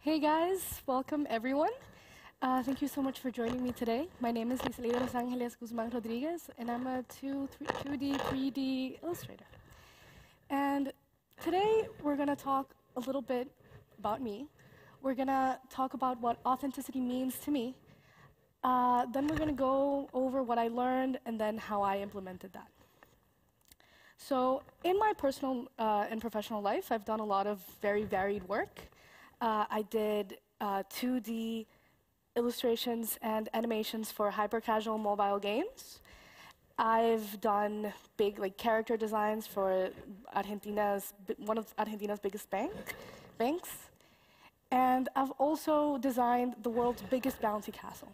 Hey guys, welcome everyone. Thank you so much for joining me today. My name is Liselida Los Angeles Guzman Rodriguez, and I'm a 2D, 3D illustrator. And today we're going to talk a little bit about me. We're going to talk about what authenticity means to me. Then we're going to go over what I learned and then how I implemented that. So in my personal and professional life, I've done a lot of very varied work. I did 2D illustrations and animations for hyper-casual mobile games. I've done big character designs for one of Argentina's biggest banks. And I've also designed the world's biggest bouncy castle.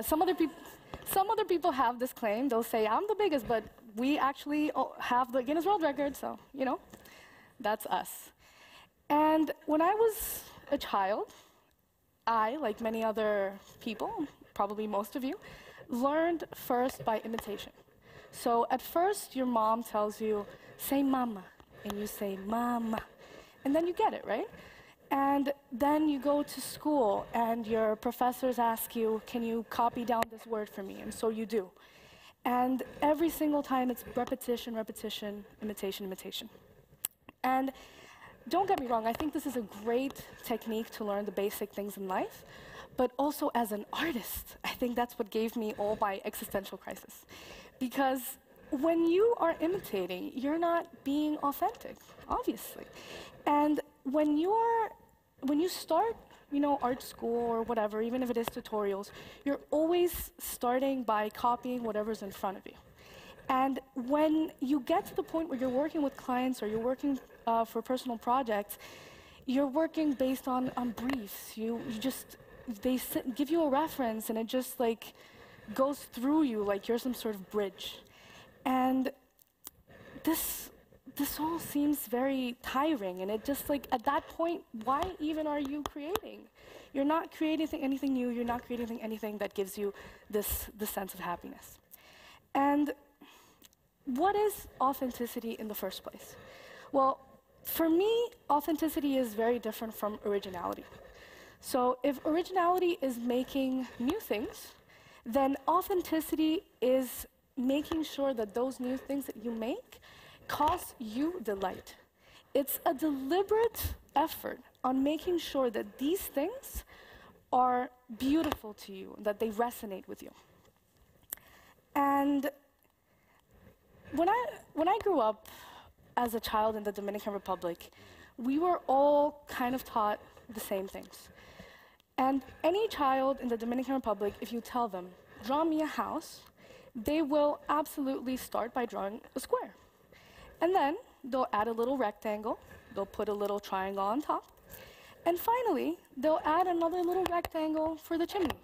Some other people have this claim. They'll say, I'm the biggest, but we actually have the Guinness World Record, so, that's us. And when I was a child, I, like many other people, probably most of you, learned first by imitation. So at first, your mom tells you, say mama, and you say mama, and then you get it, right? And then you go to school, and your professors ask you, can you copy down this word for me? And so you do. And every single time, it's repetition, repetition, imitation, imitation. And don't get me wrong, I think this is a great technique to learn the basic things in life, but also as an artist, I think that's what gave me all my existential crisis. Because when you are imitating, you're not being authentic, obviously. And when you start, art school or whatever, even if it is tutorials, you're always starting by copying whatever's in front of you. And when you get to the point where you're working with clients or you're working for personal projects, you're working based on briefs. They give you a reference, and it just goes through you like you're some sort of bridge. And this all seems very tiring, and it just at that point, why even are you creating? You're not creating anything new. You're not creating anything that gives you this sense of happiness. And what is authenticity in the first place? Well, for me, authenticity is very different from originality. So if originality is making new things, then authenticity is making sure that those new things that you make cause you delight. It's a deliberate effort on making sure that these things are beautiful to you, that they resonate with you. And when I grew up as a child in the Dominican Republic, we were all kind of taught the same things. And any child in the Dominican Republic, if you tell them, draw me a house, they will absolutely start by drawing a square. And then they'll add a little rectangle, they'll put a little triangle on top, and finally, they'll add another little rectangle for the chimney.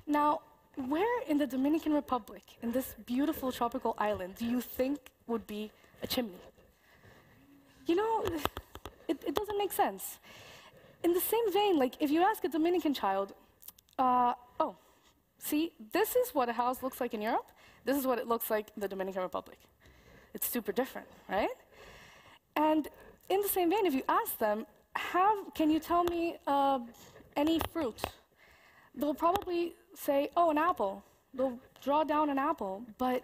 Now, where in the Dominican Republic, in this beautiful tropical island, do you think would be a chimney? It doesn't make sense. In the same vein, if you ask a Dominican child, oh, see, this is what a house looks like in Europe, this is what it looks like in the Dominican Republic. It's super different, right? And in the same vein, if you ask them, can you tell me any fruit? They'll probably say, oh, an apple. They'll draw down an apple, but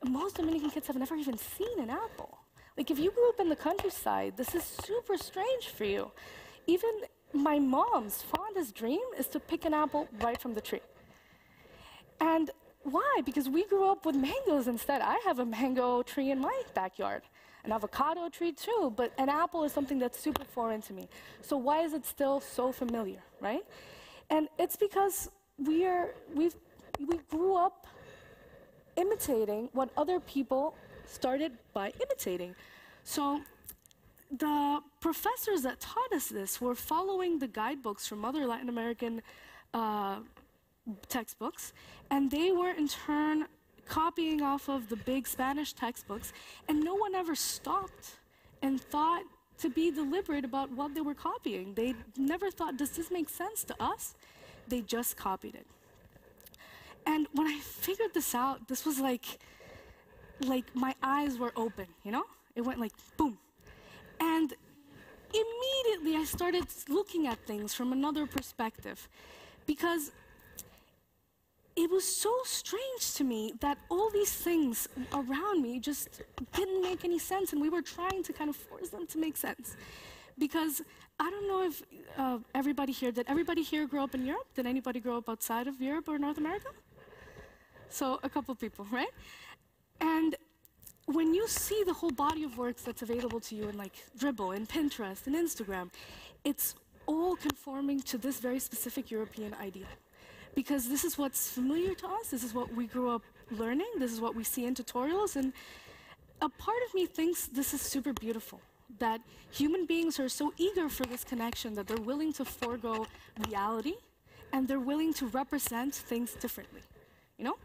most Dominican kids have never even seen an apple. If you grew up in the countryside, this is super strange for you. Even my mom's fondest dream is to pick an apple right from the tree. And why? Because we grew up with mangoes instead. I have a mango tree in my backyard, an avocado tree too, but an apple is something that's super foreign to me. So why is it still so familiar, right? And it's because we grew up imitating what other people started by imitating. So the professors that taught us this were following the guidebooks from other Latin American textbooks, and they were in turn copying off of the big Spanish textbooks, and no one ever stopped and thought to be deliberate about what they were copying. They never thought, does this make sense to us? They just copied it. And when I figured this out, this was like my eyes were open, It went boom. And immediately immediately I started looking at things from another perspective, because it was so strange to me that all these things around me just didn't make any sense, and we were trying to kind of force them to make sense. Because I don't know if did everybody here grow up in Europe? Did anybody grow up outside of Europe or North America? So a couple people, right? And when you see the whole body of works that's available to you in like Dribbble and Pinterest and Instagram, it's all conforming to this very specific European ideal. Because this is what's familiar to us, this is what we grew up learning, this is what we see in tutorials, and a part of me thinks this is super beautiful, that human beings are so eager for this connection that they're willing to forego reality, and they're willing to represent things differently, you know?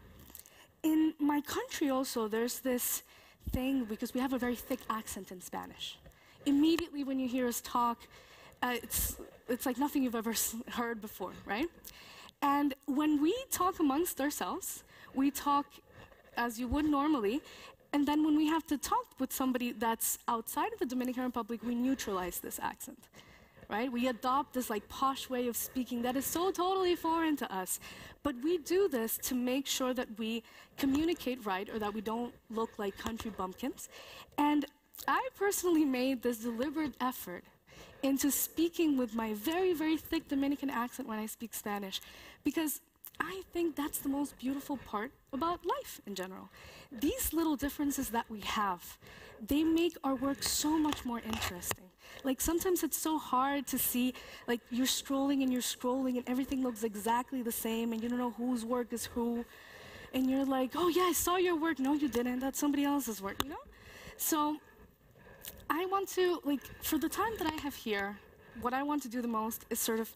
In my country also, there's this thing, because we have a very thick accent in Spanish. Immediately when you hear us talk, it's like nothing you've ever heard before, right? And when we talk amongst ourselves, we talk as you would normally, and then when we have to talk with somebody that's outside of the Dominican Republic, we neutralize this accent, right? We adopt this like posh way of speaking that is so totally foreign to us. But we do this to make sure that we communicate right, or that we don't look like country bumpkins. And I personally made this deliberate effort into speaking with my very, very thick Dominican accent when I speak Spanish, because I think that's the most beautiful part about life in general. These little differences that we have, they make our work so much more interesting. Like sometimes it's so hard to see, like you're scrolling and everything looks exactly the same and you don't know whose work is who. And you're like, oh yeah, I saw your work. No, you didn't. That's somebody else's work, you know? So I want to, like, for the time that I have here, what I want to do the most is sort of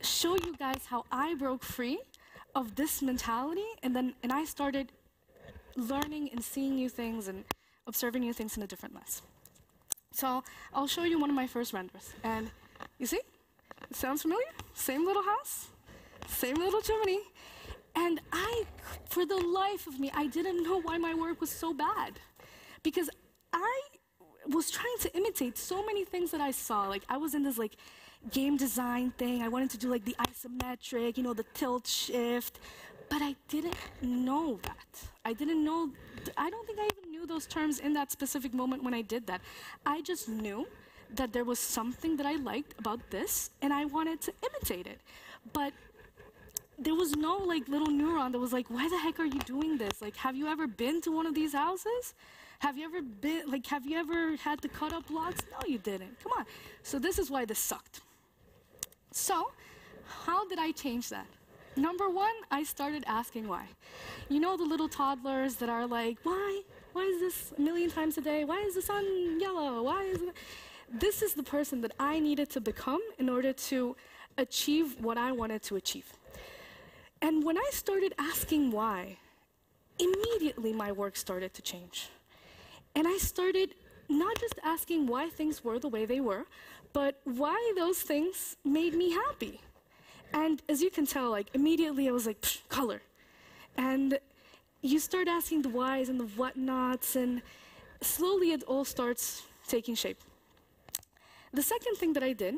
show you guys how I broke free of this mentality, and I started learning and seeing new things and observing new things in a different lens. So I'll show you one of my first renders. And you see? It sounds familiar? Same little house, same little chimney. And for the life of me, I didn't know why my work was so bad. Because I was trying to imitate so many things that I saw. Like I was in this like game design thing. I wanted to do like the isometric, you know, the tilt shift. But I didn't know that. I don't think I even knew those terms in that specific moment when I did that. I just knew that there was something that I liked about this, and I wanted to imitate it. But there was no like little neuron that was like, why the heck are you doing this? Like, have you ever been to one of these houses? Have you ever had to cut up blocks? No, you didn't. Come on. So this is why this sucked. So how did I change that? Number one, I started asking why. You know the little toddlers that are like, why? Why is this a million times a day? Why is the sun yellow? Why is it? This is the person that I needed to become in order to achieve what I wanted to achieve. And when I started asking why, immediately my work started to change. And I started not just asking why things were the way they were, but why those things made me happy. And as you can tell, like immediately I was like, color. And you start asking the whys and the whatnots, and slowly it all starts taking shape. The second thing that I did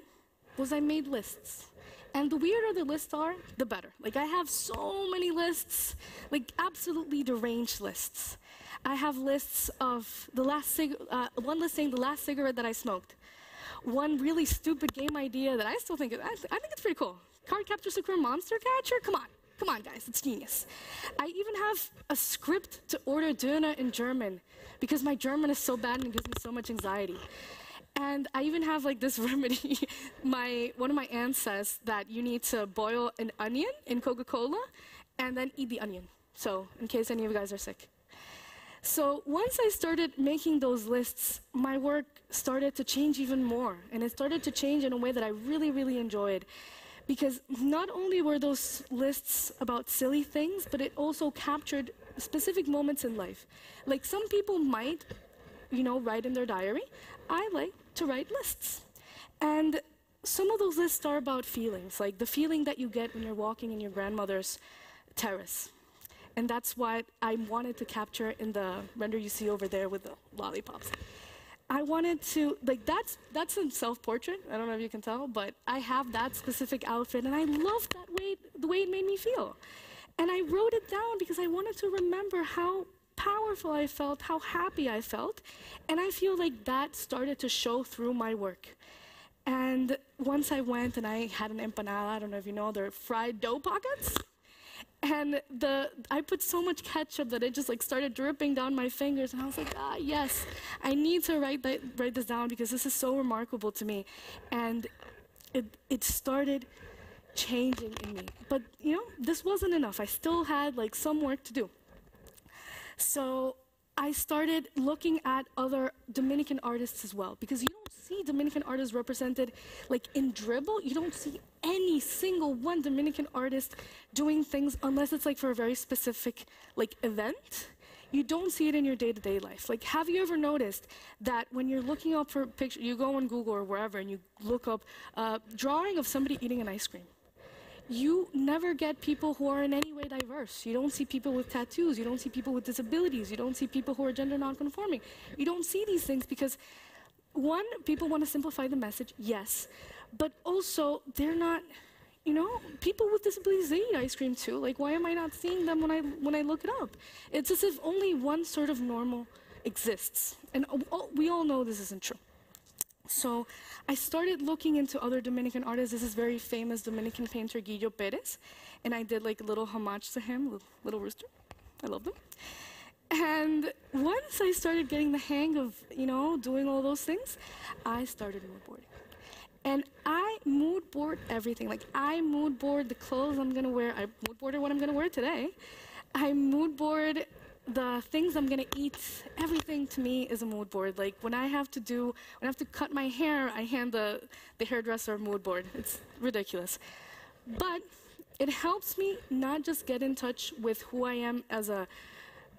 was I made lists. And the weirder the lists are, the better. Like I have so many lists, like absolutely deranged lists. I have lists of the one list saying the last cigarette that I smoked. One really stupid game idea that I still think, I think it's pretty cool. Card capture secure monster catcher? Come on guys, it's genius. I even have a script to order Döner in German because my German is so bad and it gives me so much anxiety. And I even have like this remedy. One of my aunts says that you need to boil an onion in Coca-Cola and then eat the onion. So in case any of you guys are sick. So once I started making those lists, my work started to change even more. And it started to change in a way that I really, really enjoyed. Because not only were those lists about silly things, but it also captured specific moments in life. Like some people might, you know, write in their diary. I like to write lists. And some of those lists are about feelings, like the feeling that you get when you're walking in your grandmother's terrace. And that's what I wanted to capture in the render you see over there with the lollipops. I wanted to, like, that's a self-portrait. I don't know if you can tell, but I have that specific outfit, and I love that way, the way it made me feel. And I wrote it down because I wanted to remember how powerful I felt, how happy I felt, and I feel like that started to show through my work. And once I went and I had an empanada, I don't know if you know, they're fried dough pockets. And I put so much ketchup that it just like started dripping down my fingers, and I was like, ah, yes, I need to write this down because this is so remarkable to me. And it started changing in me. But you know, this wasn't enough. I still had like some work to do. So I started looking at other Dominican artists as well, because you don't see Dominican artists represented like in dribble. You don't see any single one Dominican artist doing things unless it's like for a very specific like event. You don't see it in your day-to-day life. Like, have you ever noticed that when you're looking up for pictures, you go on Google or wherever and you look up drawing of somebody eating an ice cream? You never get people who are in any way diverse. You don't see people with tattoos. You don't see people with disabilities. You don't see people who are gender nonconforming. You don't see these things because, one, people want to simplify the message, yes, but also they're not, you know, people with disabilities, they eat ice cream too. Like, why am I not seeing them when I look it up? It's as if only one sort of normal exists. And we all know this isn't true. So I started looking into other Dominican artists. This is very famous Dominican painter Guillo Perez, and I did like a little homage to him, little rooster. I love them. And once I started getting the hang of, you know, doing all those things, I started mood boarding. And I mood board everything. Like, I mood board the clothes I'm gonna wear. I mood boarded what I'm gonna wear today. I mood board the things I'm gonna eat. Everything to me is a mood board. Like, when I have to cut my hair, I hand the hairdresser a mood board. It's ridiculous. But it helps me not just get in touch with who I am as a,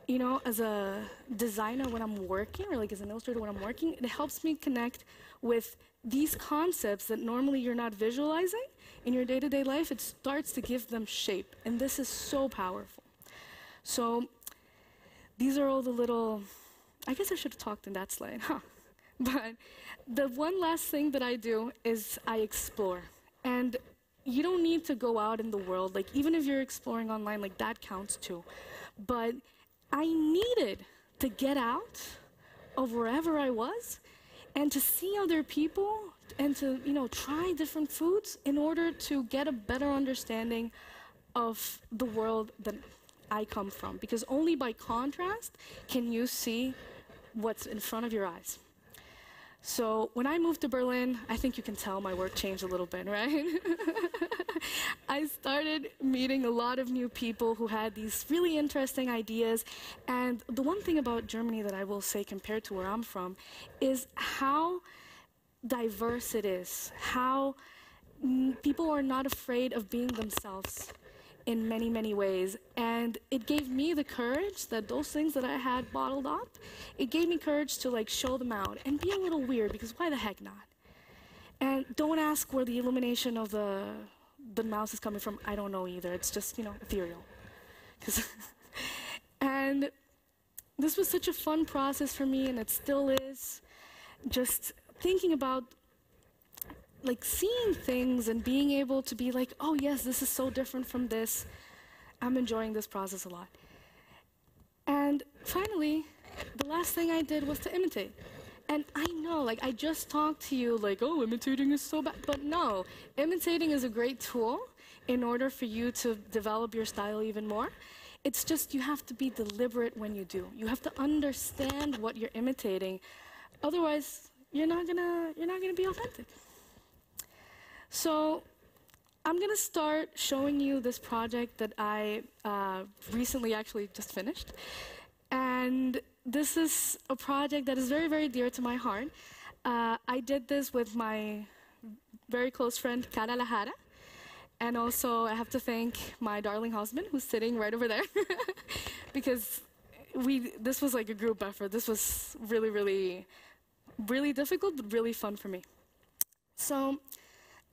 you know, as a designer when I'm working, or like as an illustrator when I'm working. It helps me connect with these concepts that normally you're not visualizing in your day-to-day life. It starts to give them shape, and this is so powerful. So these are all the little, I guess I should have talked in that slide, huh? But the one last thing that I do is I explore. And you don't need to go out in the world, like even if you're exploring online, like that counts too. But I needed to get out of wherever I was and to see other people and to, you know, try different foods in order to get a better understanding of the world that I come from, because only by contrast can you see what's in front of your eyes. So when I moved to Berlin, I think you can tell my work changed a little bit, right? I started meeting a lot of new people who had these really interesting ideas. And the one thing about Germany that I will say compared to where I'm from is how diverse it is, how people are not afraid of being themselves in many, many ways. And it gave me the courage that those things that I had bottled up, it gave me courage to like show them out and be a little weird, because why the heck not? And don't ask where the illumination of the mouse is coming from. I don't know either. It's just, you know, ethereal. And this was such a fun process for me, and it still is, just thinking about like seeing things and being able to be like, oh yes, this is so different from this. I'm enjoying this process a lot. And finally, the last thing I did was to imitate. And I know, like, I just talked to you like, oh, imitating is so bad. But no, imitating is a great tool in order for you to develop your style even more. It's just you have to be deliberate when you do. You have to understand what you're imitating. Otherwise, you're not gonna be authentic. So I'm gonna start showing you this project that I recently actually just finished. And this is a project that is very, very dear to my heart. I did this with my very close friend, Cara Lahara. And also, I have to thank my darling husband, who's sitting right over there, because this was like a group effort. This was really, really, really difficult, but really fun for me. So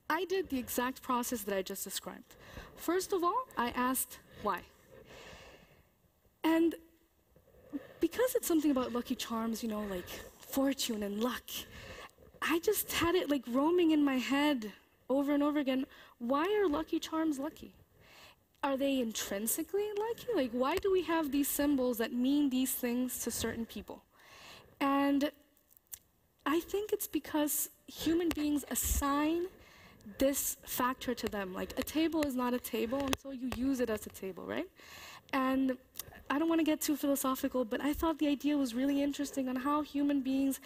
I did the exact process that I just described. First of all, I asked why. And because it's something about Lucky Charms, you know, like fortune and luck. I just had it like roaming in my head over and over again. Why are lucky charms lucky? Are they intrinsically lucky? Like, why do we have these symbols that mean these things to certain people? And I think it's because human beings assign this factor to them. Like, a table is not a table until you use it as a table, right? And I don't want to get too philosophical, but I thought the idea was really interesting on how human beings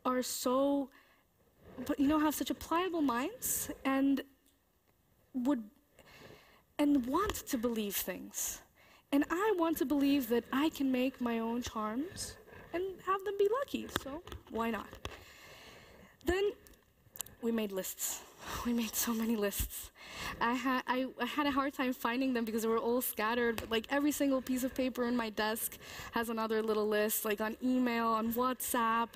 are so, have such a pliable minds and want to believe things. And I want to believe that I can make my own charms and have them be lucky, so why not? Then we made lists. We made so many lists. I had a hard time finding them because they were all scattered, but like every single piece of paper in my desk has another little list, like on email, on WhatsApp.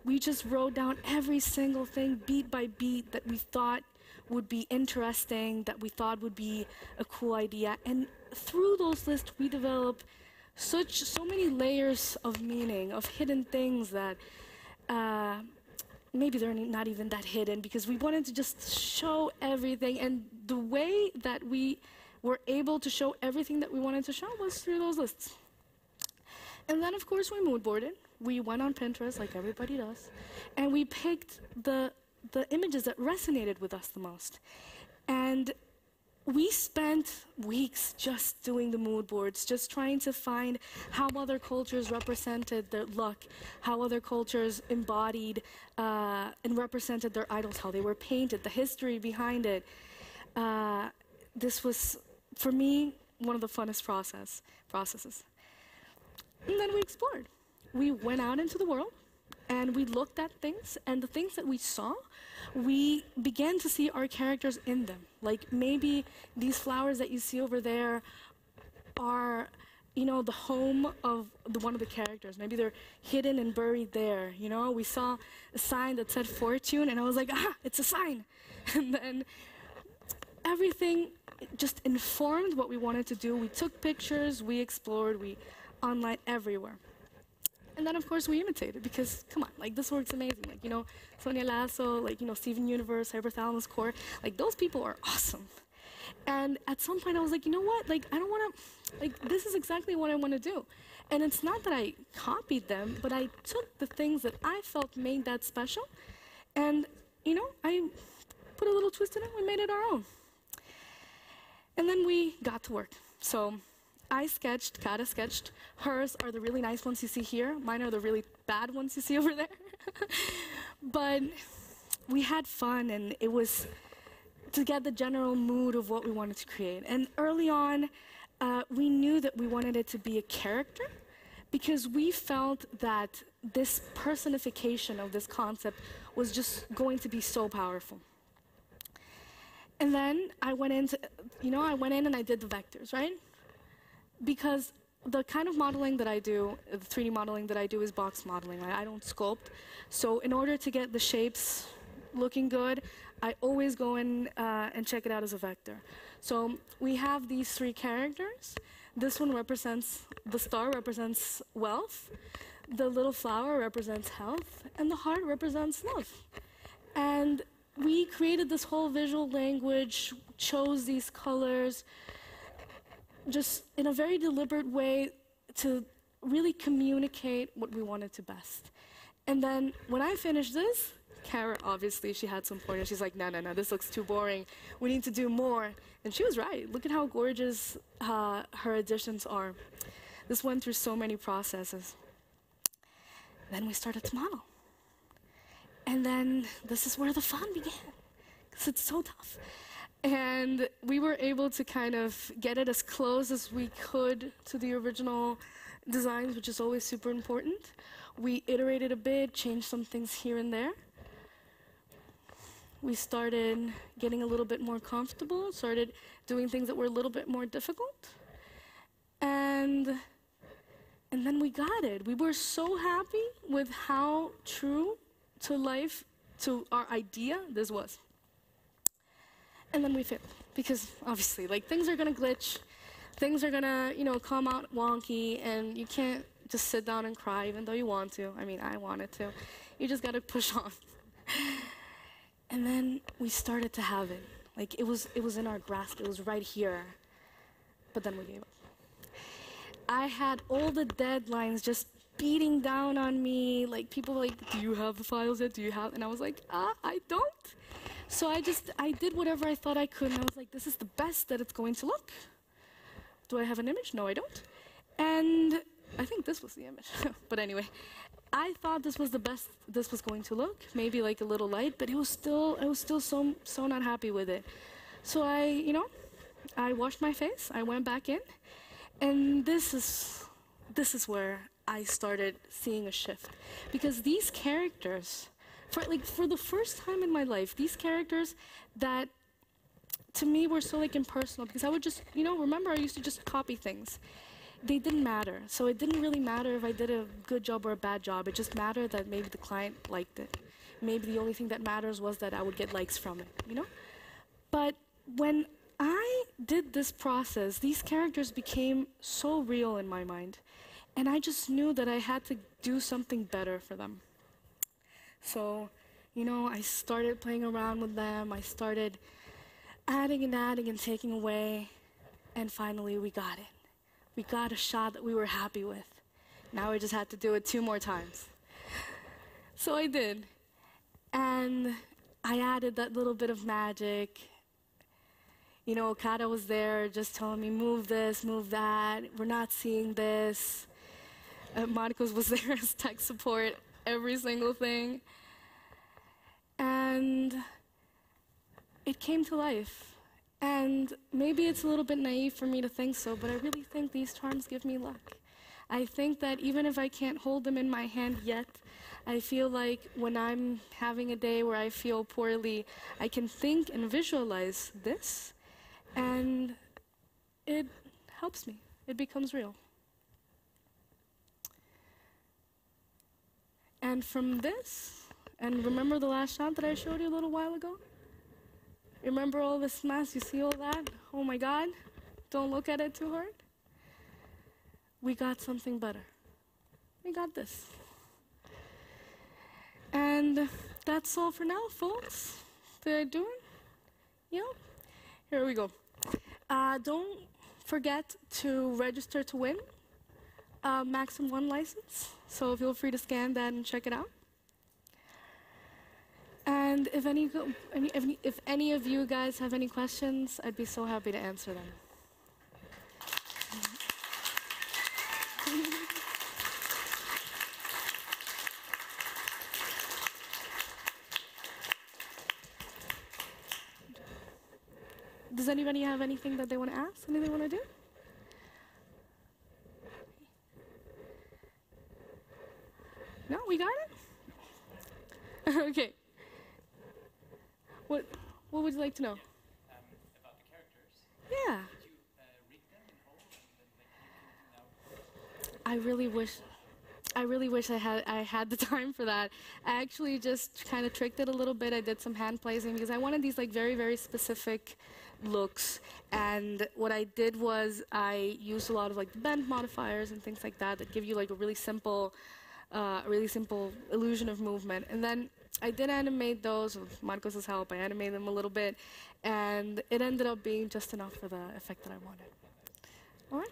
We just wrote down every single thing beat by beat that we thought would be interesting, that we thought would be a cool idea. And through those lists, we developed so many layers of meaning, of hidden things that maybe they're not even that hidden, because we wanted to just show everything. And the way that we were able to show everything that we wanted to show was through those lists. And then, of course, we mood boarded. We went on Pinterest, like everybody does, and we picked the images that resonated with us the most. And we spent weeks just doing the mood boards, just trying to find how other cultures represented their luck, how other cultures embodied and represented their idols, how they were painted, the history behind it. This was, for me, one of the funnest processes. And then we explored. We went out into the world, and we looked at things, and the things that we saw, we began to see our characters in them. Like, maybe these flowers that you see over there are, the home of one of the characters. Maybe they're hidden and buried there, We saw a sign that said fortune, and I was like, it's a sign. And then everything just informed what we wanted to do. We took pictures, we explored, we online everywhere. And then, of course, we imitated, because, come on, like, this works amazing. Like, Sonia Lasso, like, Steven Universe, Hypothalamus Core, like, those people are awesome. And at some point, I was like, you know what? Like, I don't want to, like, this is exactly what I want to do. And it's not that I copied them, but I took the things that I felt made that special, and, I put a little twist in it, we made it our own. And then we got to work. So I sketched, Kata sketched. Hers are the really nice ones you see here. Mine are the really bad ones you see over there. But we had fun, and it was to get the general mood of what we wanted to create. And early on, we knew that we wanted it to be a character, because we felt that this personification of this concept was just going to be so powerful. And then I went in and I did the vectors, right? Because the kind of modeling that I do, the 3D modeling that I do, is box modeling. I don't sculpt. So in order to get the shapes looking good, I always go in and check it out as a vector. So we have these 3 characters. This one represents, the star represents wealth, the little flower represents health, and the heart represents love. And we created this whole visual language, chose these colors, just in a very deliberate way to really communicate what we wanted to best. And then when I finished this, Kara, obviously, she had some pointers. She's like, no, this looks too boring. We need to do more. And she was right. Look at how gorgeous her additions are. This went through so many processes. Then we started to model. And then this is where the fun began, because it's so tough. And we were able to kind of get it as close as we could to the original designs, which is always super important. We iterated a bit, changed some things here and there. We started getting a little bit more comfortable, started doing things that were a little bit more difficult. And then we got it. We were so happy with how true to life, to our idea, this was. And then we failed, because obviously, like, things are gonna glitch, things are gonna, come out wonky, and you can't just sit down and cry even though you want to. I mean, I wanted to. You just gotta push on. And then we started to have it. Like it was in our grasp. It was right here. But then we gave up. I had all the deadlines just beating down on me. Like people were like, do you have the files yet? Do you have? And I was like, I don't. So I did whatever I thought I could. And I was like, this is the best that it's going to look. Do I have an image? No, I don't. And I think this was the image. But anyway, I thought this was the best this was going to look. Maybe like a little light, but I was still so not happy with it. So I washed my face. I went back in. And this is where I started seeing a shift. Because these characters, for the first time in my life, these characters that to me were so like impersonal, because I would just, remember I used to just copy things. They didn't matter. So it didn't really matter if I did a good job or a bad job. It just mattered that maybe the client liked it. Maybe the only thing that matters was that I would get likes from it, But when I did this process, these characters became so real in my mind. And I just knew that I had to do something better for them. So, I started playing around with them. I started adding and taking away. And finally, we got it. We got a shot that we were happy with. Now we just had to do it 2 more times. So I did. And I added that little bit of magic. Okada was there just telling me, move this, move that. We're not seeing this. Marcos was there as tech support, every single thing. And it came to life. And maybe it's a little bit naive for me to think so, but I really think these charms give me luck. I think that even if I can't hold them in my hand yet, I feel like when I'm having a day where I feel poorly, I can think and visualize this, and it helps me. It becomes real. And from this, and remember the last shot that I showed you a little while ago? Remember all this mess? You see all that? Oh my God, don't look at it too hard. We got something better. We got this. And that's all for now, folks. Did I do it? Yeah? Here we go. Don't forget to register to win a Maxon 1 license. So feel free to scan that and check it out. And if any of you guys have any questions, I'd be so happy to answer them. Does anybody have anything that they want to ask? Anything they want to do? No, we got it? Okay. What would you like to know? About the characters. Yeah. Did you read them in whole and then I really wish I had the time for that. I actually just kind of tricked it a little bit. I did some hand placing because I wanted these like very, very specific looks. And what I did was I used a lot of like the bend modifiers and things like that that give you like a really simple illusion of movement. And then I did animate those with Marcos' help. I animated them a little bit, and it ended up being just enough for the effect that I wanted. All right?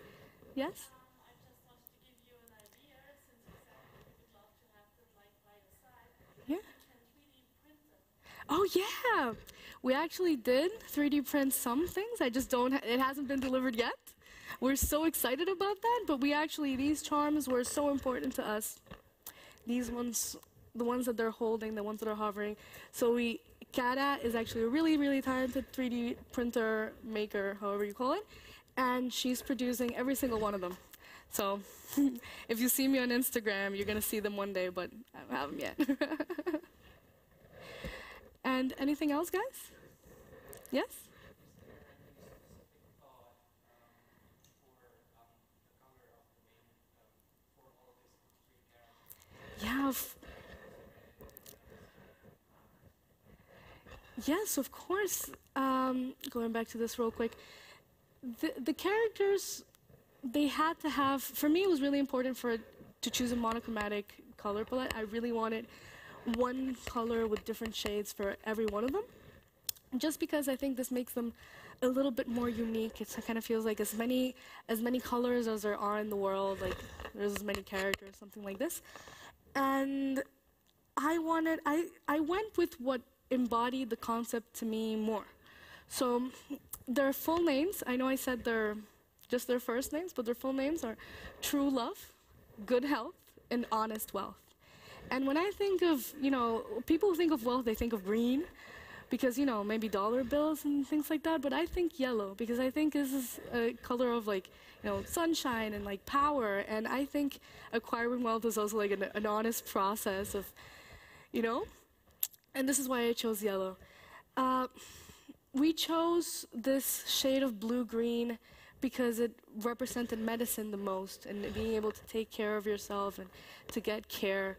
Yes? I just wanted to give you an idea, since you said you would love to have them like by your side. Yeah. You can 3D print them. Oh, yeah. We actually did 3D print some things. I just don't, it hasn't been delivered yet. We're so excited about that, but these charms were so important to us. These ones, the ones that they're holding, the ones that are hovering. So Kara is actually a really, really talented 3D printer maker, however you call it, and she's producing every single one of them. So if you see me on Instagram, you're going to see them one day, but I don't have them yet. And anything else, guys? Yes? Yeah. Yes, of course. Going back to this real quick. The characters, they had to have, for me it was really important to choose a monochromatic color palette. I really wanted one color with different shades for every one of them, just because I think this makes them a little bit more unique. It kind of feels like as many colors as there are in the world, like there's as many characters, something like this. And I went with what embodied the concept to me more. So their full names, I know I said they're just their first names, but their full names are True Love, Good Health, and Honest Wealth. And when I think of, people who think of wealth, they think of green, because, maybe dollar bills and things like that, but I think yellow, because I think this is a color of, like, sunshine and, like, power, and I think acquiring wealth is also, like, an honest process of, and this is why I chose yellow. We chose this shade of blue-green because it represented medicine the most, and being able to take care of yourself and to get care.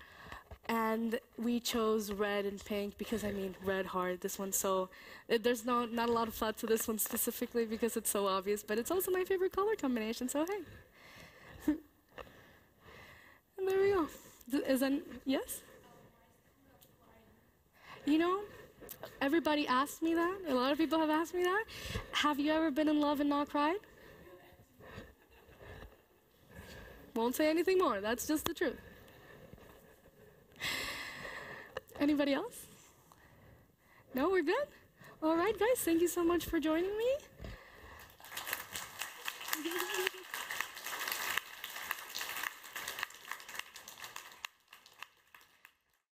And we chose red and pink because, red heart, this one, so there's not a lot of thought to this one specifically because it's so obvious, but it's also my favorite color combination, so hey. And there we go. Is that, yes? Everybody asked me that. A lot of people have asked me that. Have you ever been in love and not cried? Won't say anything more. That's just the truth. Anybody else? No, we're good? All right, guys, thank you so much for joining me.